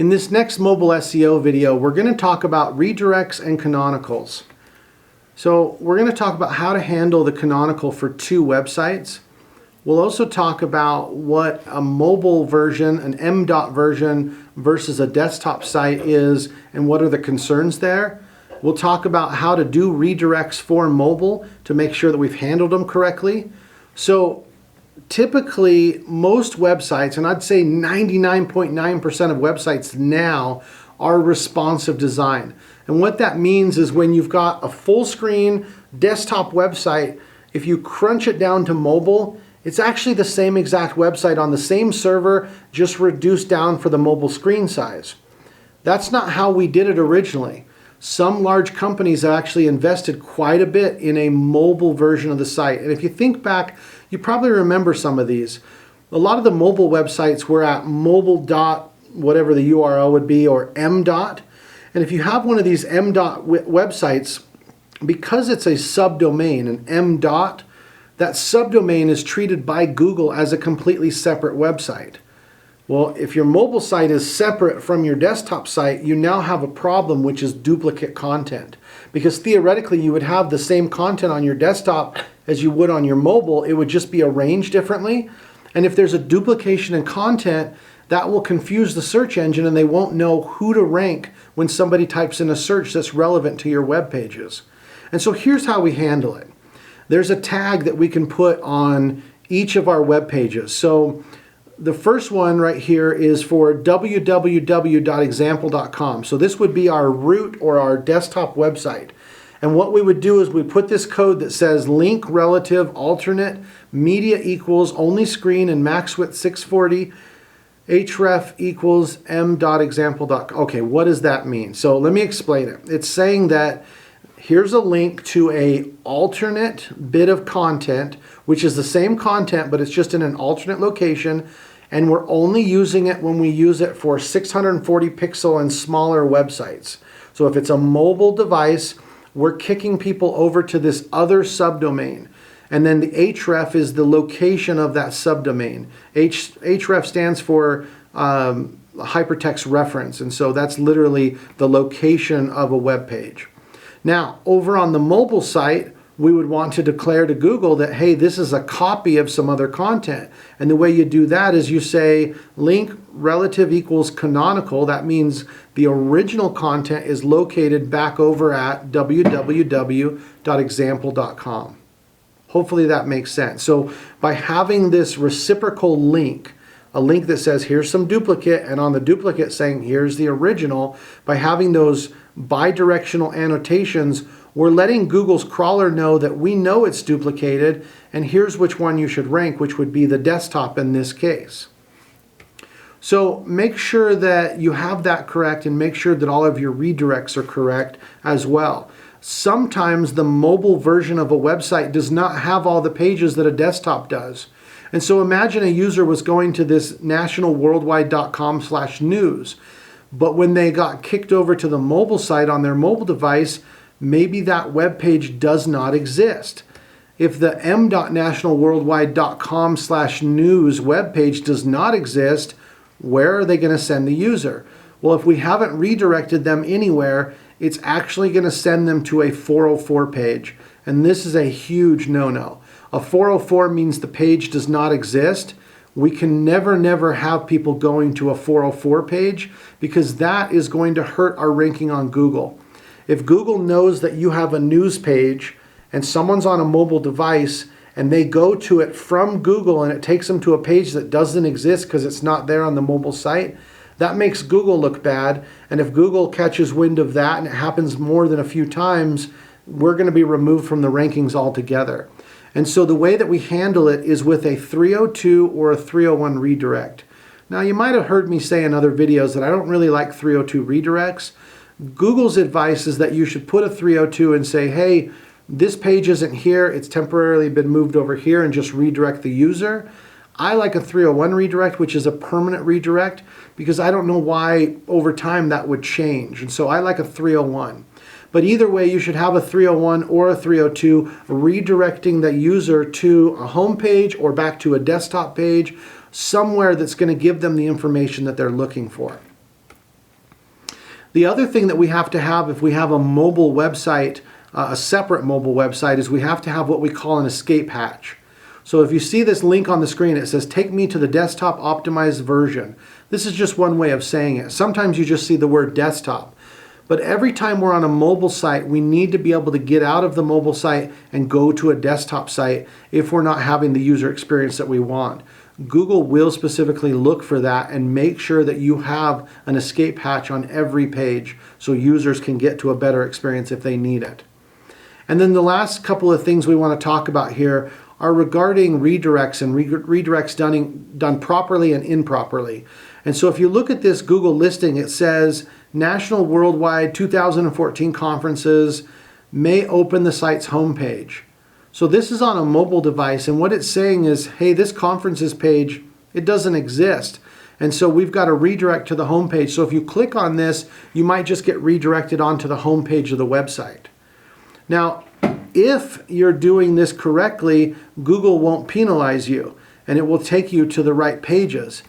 In this next mobile SEO video, we're going to talk about redirects and canonicals. So we're going to talk about how to handle the canonical for two websites. We'll also talk about what a mobile version, an M. version versus a desktop site is and what are the concerns there. We'll talk about how to do redirects for mobile to make sure that we've handled them correctly. So typically most websites, and I'd say 99.9% of websites now, are responsive design. And what that means is when you've got a full screen desktop website, if you crunch it down to mobile, it's actually the same exact website on the same server, just reduced down for the mobile screen size. That's not how we did it originally. Some large companies have actually invested quite a bit in a mobile version of the site. And if you think back, you probably remember some of these. A lot of the mobile websites were at mobile dot, whatever the URL would be, or M dot. And if you have one of these M dot websites, because it's a subdomain, an M dot, that subdomain is treated by Google as a completely separate website. Well, if your mobile site is separate from your desktop site, you now have a problem, which is duplicate content. Because theoretically, you would have the same content on your desktop as you would on your mobile. It would just be arranged differently. And if there's a duplication in content, that will confuse the search engine and they won't know who to rank when somebody types in a search that's relevant to your web pages. And so here's how we handle it. There's a tag that we can put on each of our web pages. So the first one right here is for www.example.com. So this would be our root or our desktop website. And what we would do is we put this code that says link relative alternate media equals only screen and max width 640 href equals m.example.com. Okay, what does that mean? So let me explain it. It's saying that here's a link to a alternate bit of content, which is the same content, but it's just in an alternate location. And we're only using it when we use it for 640 pixel and smaller websites. So if it's a mobile device, we're kicking people over to this other subdomain. And then the href is the location of that subdomain. Href stands for hypertext reference. And so that's literally the location of a web page. Now, over on the mobile site, we would want to declare to Google that, hey, this is a copy of some other content. And the way you do that is you say link relative equals canonical. That means the original content is located back over at www.example.com. Hopefully that makes sense. So by having this reciprocal link, a link that says here's some duplicate, and on the duplicate saying here's the original, by having those bidirectional annotations, we're letting Google's crawler know that we know it's duplicated, and here's which one you should rank, which would be the desktop in this case. So make sure that you have that correct and make sure that all of your redirects are correct as well. Sometimes the mobile version of a website does not have all the pages that a desktop does. And so imagine a user was going to this nationalworldwide.com/news, but when they got kicked over to the mobile site on their mobile device, maybe that web page does not exist. If the m.nationalworldwide.com/news web page does not exist, where are they going to send the user? Well, if we haven't redirected them anywhere, it's actually going to send them to a 404 page. And this is a huge no-no. A 404 means the page does not exist. We can never have people going to a 404 page because that is going to hurt our ranking on Google. If Google knows that you have a news page and someone's on a mobile device and they go to it from Google and it takes them to a page that doesn't exist because it's not there on the mobile site, that makes Google look bad. And if Google catches wind of that and it happens more than a few times, we're going to be removed from the rankings altogether. And so the way that we handle it is with a 302 or a 301 redirect. Now you might have heard me say in other videos that I don't really like 302 redirects. Google's advice is that you should put a 302 and say, hey, this page isn't here, it's temporarily been moved over here, and just redirect the user. I like a 301 redirect, which is a permanent redirect, because I don't know why over time that would change. And so I like a 301. But either way, you should have a 301 or a 302 redirecting the user to a home page or back to a desktop page, somewhere that's going to give them the information that they're looking for. The other thing that we have to have if we have a mobile website, a separate mobile website, is we have to have what we call an escape hatch. So if you see this link on the screen, it says, take me to the desktop optimized version. This is just one way of saying it. Sometimes you just see the word desktop. But every time we're on a mobile site, we need to be able to get out of the mobile site and go to a desktop site if we're not having the user experience that we want. Google will specifically look for that and make sure that you have an escape hatch on every page so users can get to a better experience if they need it. And then the last couple of things we want to talk about here are regarding redirects and redirects done properly and improperly. And so if you look at this Google listing, it says National Worldwide 2014 Conferences may open the site's homepage. So this is on a mobile device, and what it's saying is, hey, this conferences page, it doesn't exist. And so we've got a redirect to the homepage. So if you click on this, you might just get redirected onto the homepage of the website. Now, if you're doing this correctly, Google won't penalize you, and it will take you to the right pages.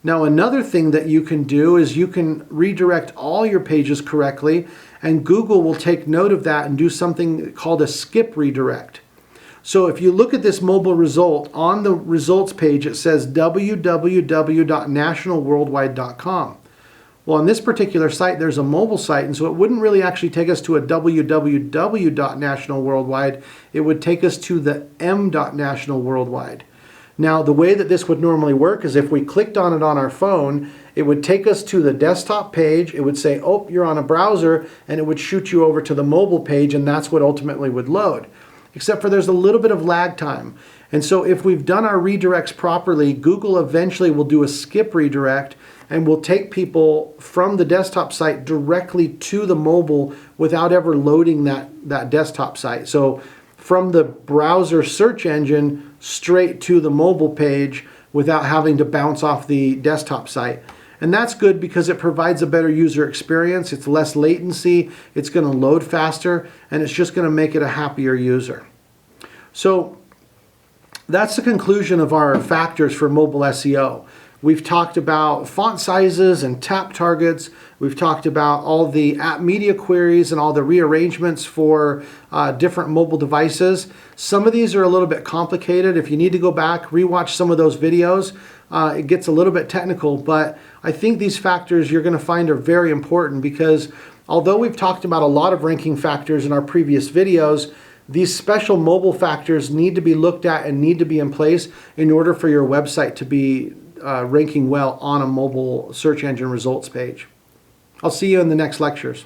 Now, another thing that you can do is you can redirect all your pages correctly, and Google will take note of that and do something called a skip redirect. So if you look at this mobile result, on the results page, it says www.nationalworldwide.com. Well, on this particular site, there's a mobile site, and so it wouldn't really actually take us to a www.nationalworldwide. It would take us to the m.nationalworldwide. Now, the way that this would normally work is if we clicked on it on our phone, it would take us to the desktop page. It would say, oh, you're on a browser, and it would shoot you over to the mobile page, and that's what ultimately would load. Except for there's a little bit of lag time. And so if we've done our redirects properly, Google eventually will do a skip redirect and will take people from the desktop site directly to the mobile without ever loading that desktop site. So from the browser search engine straight to the mobile page without having to bounce off the desktop site. And that's good because it provides a better user experience. It's less latency, it's going to load faster, and it's just going to make it a happier user. So that's the conclusion of our factors for mobile SEO. We've talked about font sizes and tap targets. We've talked about all the app media queries and all the rearrangements for different mobile devices. Some of these are a little bit complicated. If you need to go back, rewatch some of those videos. It gets a little bit technical, but I think these factors you're going to find are very important because although we've talked about a lot of ranking factors in our previous videos, these special mobile factors need to be looked at and need to be in place in order for your website to be ranking well on a mobile search engine results page. I'll see you in the next lectures.